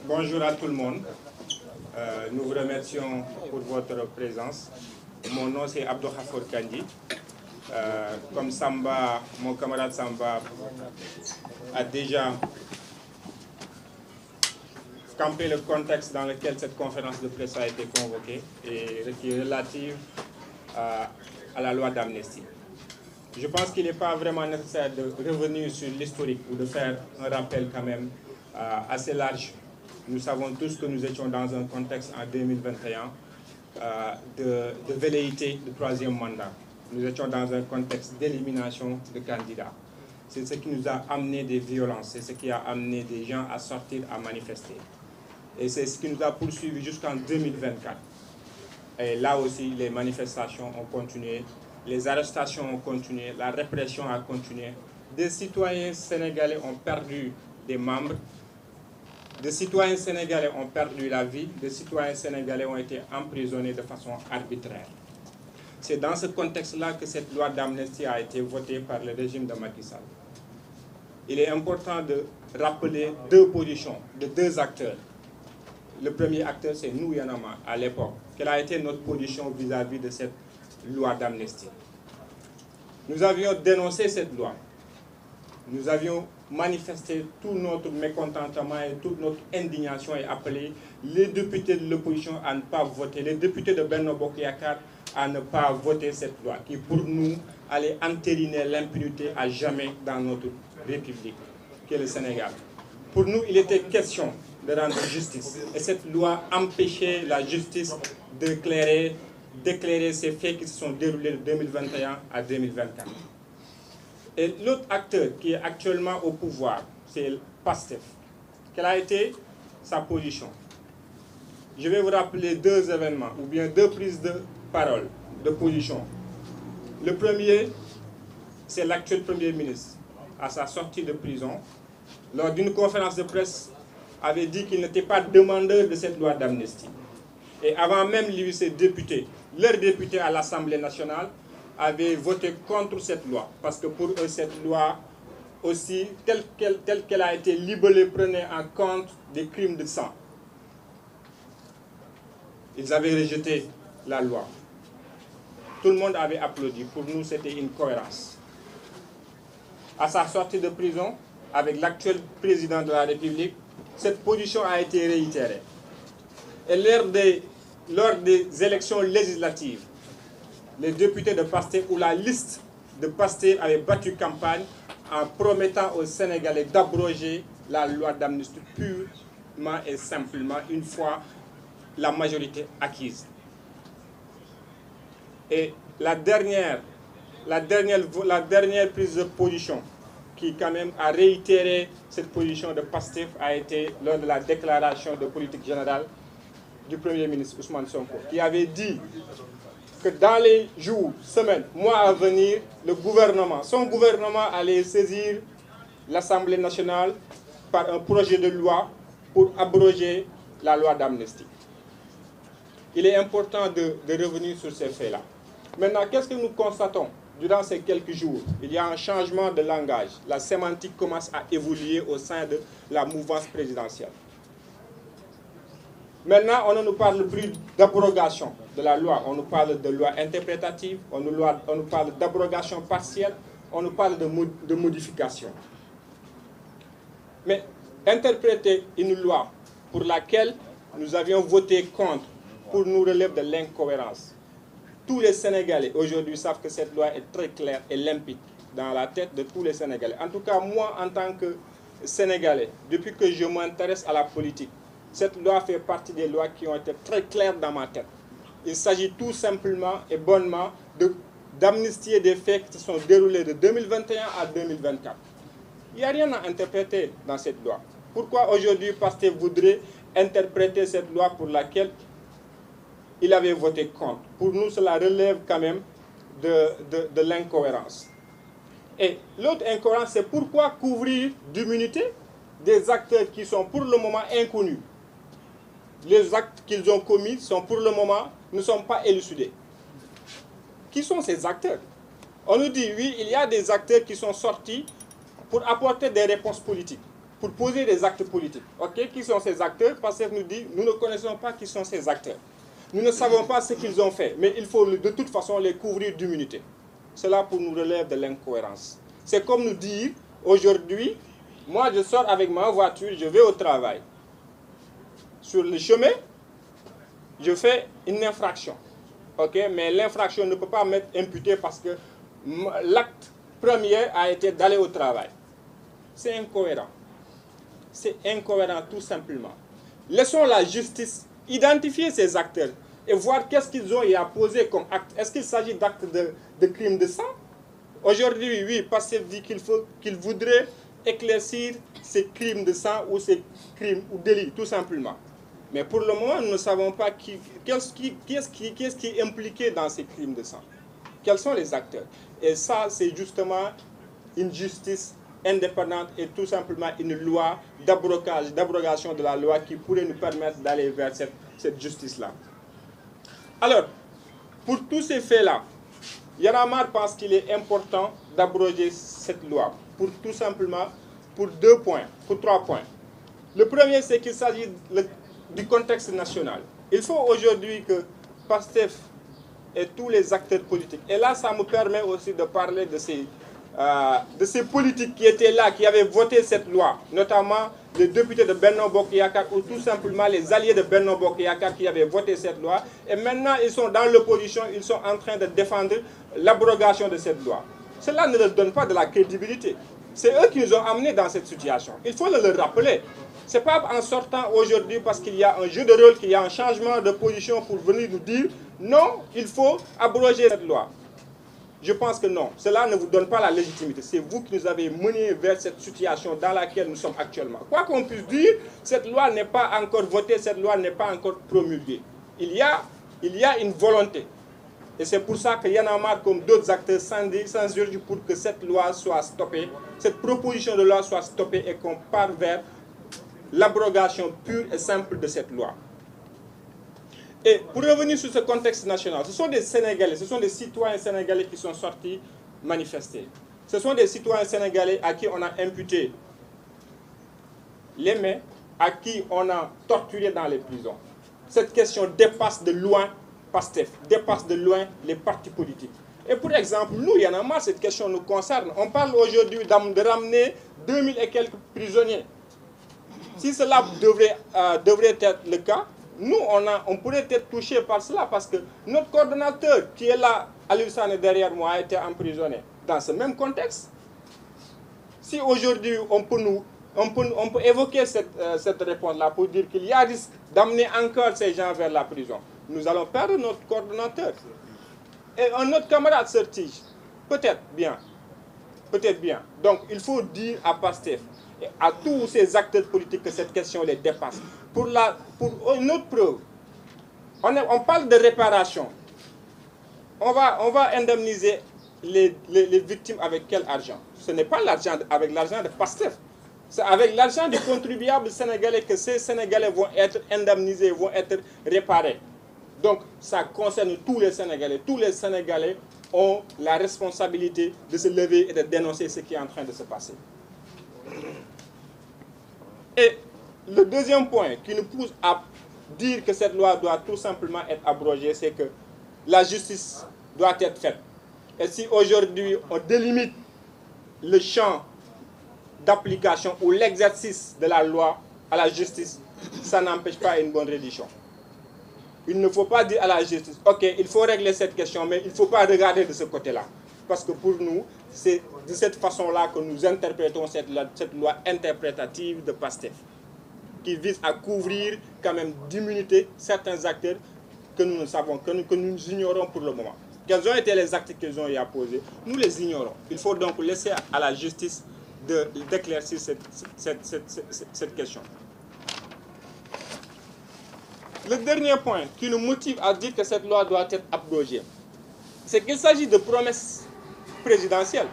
Bonjour à tout le monde. Nous vous remercions pour votre présence. Mon nom c'est Abdou Khafour Kandji. Comme Samba, mon camarade Samba a déjà campé le contexte dans lequel cette conférence de presse a été convoquée et qui est relative à la loi d'amnistie. Je pense qu'il n'est pas vraiment nécessaire de revenir sur l'historique ou de faire un rappel quand même assez large. Nous savons tous que nous étions dans un contexte en 2021 de velléité de troisième mandat. Nous étions dans un contexte d'élimination de candidats. C'est ce qui nous a amené des violences, c'est ce qui a amené des gens à sortir, à manifester. Et c'est ce qui nous a poursuivis jusqu'en 2024. Et là aussi, les manifestations ont continué, les arrestations ont continué, la répression a continué. Des citoyens sénégalais ont perdu des membres, des citoyens sénégalais ont perdu la vie, des citoyens sénégalais ont été emprisonnés de façon arbitraire. C'est dans ce contexte-là que cette loi d'amnistie a été votée par le régime de Macky Sall. Il est important de rappeler deux positions de deux acteurs. Le premier acteur, c'est nous, Y'en a marre, à l'époque. Quelle a été notre position vis-à-vis de cette loi d'amnistie? Nous avions dénoncé cette loi. Nous avions manifesté tout notre mécontentement et toute notre indignation et appelé les députés de l'opposition à ne pas voter, les députés de Benno Bokk Yakaar à ne pas voter cette loi qui, pour nous, allait entériner l'impunité à jamais dans notre République, qui est le Sénégal. Pour nous, il était question de rendre justice. Et cette loi empêchait la justice d'éclairer ces faits qui se sont déroulés de 2021 à 2024. Et l'autre acteur qui est actuellement au pouvoir, c'est PASTEF. Quelle a été sa position? Je vais vous rappeler deux événements, ou bien deux prises de parole, de position. Le premier, c'est l'actuel Premier ministre, à sa sortie de prison, lors d'une conférence de presse, avait dit qu'il n'était pas demandeur de cette loi d'amnistie. Et avant même lui, ses députés, leurs députés à l'Assemblée nationale, avaient voté contre cette loi. Parce que pour eux, cette loi, aussi, telle qu'elle a été libellée, prenait en compte des crimes de sang. Ils avaient rejeté la loi. Tout le monde avait applaudi. Pour nous, c'était une cohérence. À sa sortie de prison, avec l'actuel président de la République, cette position a été réitérée. Et lors des élections législatives, les députés de PASTEF ou la liste de PASTEF avaient battu campagne en promettant aux Sénégalais d'abroger la loi d'amnistie purement et simplement une fois la majorité acquise. Et la dernière prise de position qui quand même a réitéré cette position de PASTEF a été lors de la déclaration de politique générale du Premier ministre Ousmane Sonko, qui avait dit que dans les jours, semaines, mois à venir, son gouvernement allait saisir l'Assemblée nationale par un projet de loi pour abroger la loi d'amnistie. Il est important de revenir sur ces faits-là. Maintenant, qu'est-ce que nous constatons durant ces quelques jours? Il y a un changement de langage. La sémantique commence à évoluer au sein de la mouvance présidentielle. Maintenant, on ne nous parle plus d'abrogation de la loi. On nous parle de loi interprétative, on nous parle d'abrogation partielle, on nous parle de modification. Mais interpréter une loi pour laquelle nous avions voté contre, pour nous relève de l'incohérence. Tous les Sénégalais aujourd'hui savent que cette loi est très claire et limpide dans la tête de tous les Sénégalais. En tout cas, moi, en tant que Sénégalais, depuis que je m'intéresse à la politique, cette loi fait partie des lois qui ont été très claires dans ma tête. Il s'agit tout simplement et bonnement d'amnistier des faits qui se sont déroulés de 2021 à 2024. Il n'y a rien à interpréter dans cette loi. Pourquoi aujourd'hui PASTEF voudrait interpréter cette loi pour laquelle il avait voté contre? Pour nous, cela relève quand même de l'incohérence. Et l'autre incohérence, c'est pourquoi couvrir d'immunité des acteurs qui sont pour le moment inconnus. Les actes qu'ils ont commis sont pour le moment ne sont pas élucidés. Qui sont ces acteurs? On nous dit, oui, il y a des acteurs qui sont sortis pour apporter des réponses politiques. pour poser des actes politiques. Ok, qui sont ces acteurs? Pastef nous dit, nous ne connaissons pas qui sont ces acteurs. Nous ne savons pas ce qu'ils ont fait, mais il faut de toute façon les couvrir d'immunité. Cela pour nous relève de l'incohérence. C'est comme nous dire, aujourd'hui, moi je sors avec ma voiture, je vais au travail. Sur le chemin, je fais une infraction. Ok, mais l'infraction ne peut pas m'être imputée parce que l'acte premier a été d'aller au travail. C'est incohérent. C'est incohérent tout simplement. Laissons la justice identifier ces acteurs et voir qu'est-ce qu'ils ont à poser comme acte. Est-ce qu'il s'agit d'actes de crimes de sang? Aujourd'hui, oui, Pastef dit qu'il voudrait éclaircir ces crimes de sang ou ces crimes ou délits, tout simplement. Mais pour le moment, nous ne savons pas qui est impliqué dans ces crimes de sang. Quels sont les acteurs? Et ça, c'est justement une justice indépendante et tout simplement une loi d'abrogation de la loi qui pourrait nous permettre d'aller vers cette justice-là. Alors, pour tous ces faits-là, Y'en a marre pense qu'il est important d'abroger cette loi pour tout simplement pour trois points. Le premier, c'est qu'il s'agit du contexte national. Il faut aujourd'hui que Pastef et tous les acteurs politiques, et là ça me permet aussi de parler de ces politiques qui étaient là, qui avaient voté cette loi, notamment les députés de Benno Bokk Yakaar ou tout simplement les alliés de Benno Bokk Yakaar qui avaient voté cette loi. Et maintenant, ils sont dans l'opposition, ils sont en train de défendre l'abrogation de cette loi. Cela ne leur donne pas de la crédibilité. C'est eux qui nous ont amenés dans cette situation. Il faut le rappeler. Ce n'est pas en sortant aujourd'hui parce qu'il y a un jeu de rôle, qu'il y a un changement de position pour venir nous dire non, il faut abroger cette loi. Je pense que non, cela ne vous donne pas la légitimité. C'est vous qui nous avez menés vers cette situation dans laquelle nous sommes actuellement. Quoi qu'on puisse dire, cette loi n'est pas encore votée, cette loi n'est pas encore promulguée. Il y a une volonté. Et c'est pour ça qu'il y en a marre comme d'autres acteurs s'insurgent pour que cette loi soit stoppée, cette proposition de loi soit stoppée et qu'on parte vers l'abrogation pure et simple de cette loi. Et pour revenir sur ce contexte national, ce sont des Sénégalais, ce sont des citoyens sénégalais qui sont sortis manifester. Ce sont des citoyens sénégalais à qui on a imputé les mains, à qui on a torturé dans les prisons. Cette question dépasse de loin Pastef, dépasse de loin les partis politiques. Et pour exemple, nous, il y en a marre, cette question nous concerne. On parle aujourd'hui de ramener 2000 et quelques prisonniers. Si cela devrait être le cas, nous, on pourrait être touchés par cela parce que notre coordonnateur qui est là, Aliou Sané derrière moi, a été emprisonné dans ce même contexte. Si aujourd'hui on peut évoquer cette réponse-là pour dire qu'il y a risque d'amener encore ces gens vers la prison, nous allons perdre notre coordonnateur. Et un autre camarade sorti, peut-être bien. Donc il faut dire à Pastef et à tous ces acteurs politiques que cette question les dépasse. Pour une autre preuve, on parle de réparation. On va indemniser les victimes avec quel argent? Ce n'est pas avec l'argent de Pastef. C'est avec l'argent du contribuable sénégalais que ces Sénégalais vont être indemnisés, vont être réparés. Donc ça concerne tous les Sénégalais. Tous les Sénégalais ont la responsabilité de se lever et de dénoncer ce qui est en train de se passer. Et le deuxième point qui nous pousse à dire que cette loi doit tout simplement être abrogée, c'est que la justice doit être faite. Et si aujourd'hui on délimite le champ d'application ou l'exercice de la loi à la justice, ça n'empêche pas une bonne rédition. Il ne faut pas dire à la justice, ok, il faut régler cette question, mais il ne faut pas regarder de ce côté-là. Parce que pour nous, c'est de cette façon-là que nous interprétons cette loi interprétative de Pastef, qui vise à couvrir quand même d'immunité certains acteurs que nous ne savons, que nous ignorons pour le moment. Quels ont été les actes qu'ils ont y à poser? Nous les ignorons. Il faut donc laisser à la justice d'éclaircir cette question. Le dernier point qui nous motive à dire que cette loi doit être abrogée, c'est qu'il s'agit de promesses présidentielles.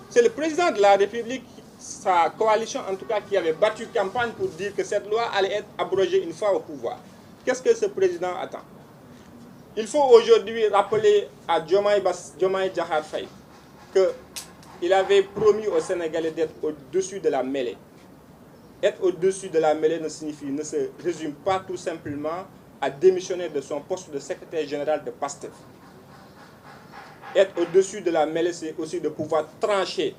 C'est le président de la République, sa coalition en tout cas, qui avait battu campagne pour dire que cette loi allait être abrogée une fois au pouvoir. Qu'est-ce que ce président attend? Il faut aujourd'hui rappeler à Diomaye Diakhar Faye qu'il avait promis aux Sénégalais d'être au-dessus de la mêlée. Être au-dessus de la mêlée ne se résume pas tout simplement à démissionner de son poste de secrétaire général de PASTEF. Être au-dessus de la mêlée, c'est aussi de pouvoir trancher,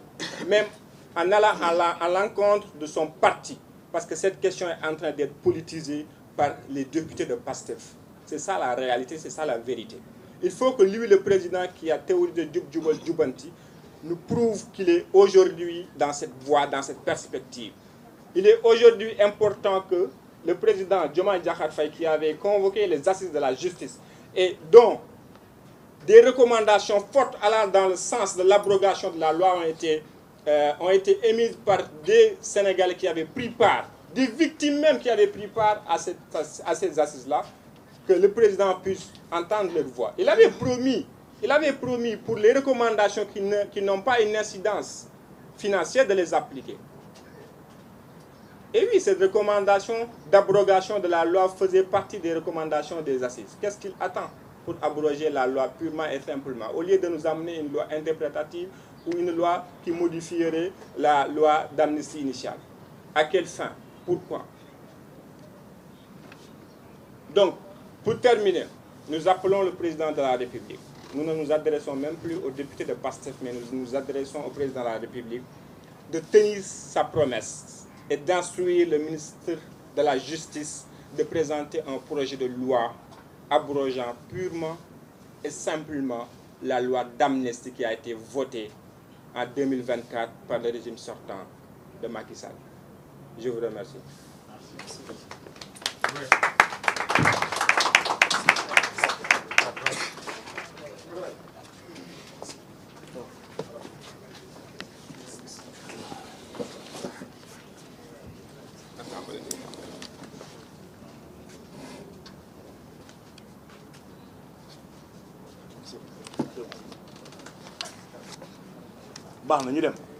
même en allant à l'encontre de son parti, parce que cette question est en train d'être politisée par les députés de PASTEF. C'est ça la réalité, c'est ça la vérité. Il faut que lui, le président qui a théorisé Djubal Djubanti, nous prouve qu'il est aujourd'hui dans cette voie, dans cette perspective. Il est aujourd'hui important que le président Diomaye Diakhar Faye, qui avait convoqué les assises de la justice et dont des recommandations fortes allant dans le sens de l'abrogation de la loi ont été émises par des Sénégalais qui avaient pris part, des victimes même qui avaient pris part à ces assises-là, que le président puisse entendre leur voix. Il avait promis pour les recommandations qui n'ont pas une incidence financière de les appliquer. Et oui, cette recommandation d'abrogation de la loi faisait partie des recommandations des assises. Qu'est-ce qu'il attend pour abroger la loi purement et simplement, au lieu de nous amener une loi interprétative ou une loi qui modifierait la loi d'amnistie initiale? À quelle fin? Pourquoi? Donc, pour terminer, nous appelons le président de la République. Nous ne nous adressons même plus aux députés de PASTEF, mais nous nous adressons au président de la République de tenir sa promesse et d'instruire le ministre de la Justice de présenter un projet de loi abrogeant purement et simplement la loi d'amnistie qui a été votée en 2024 par le régime sortant de Macky Sall. Je vous remercie. baax na ñu dem.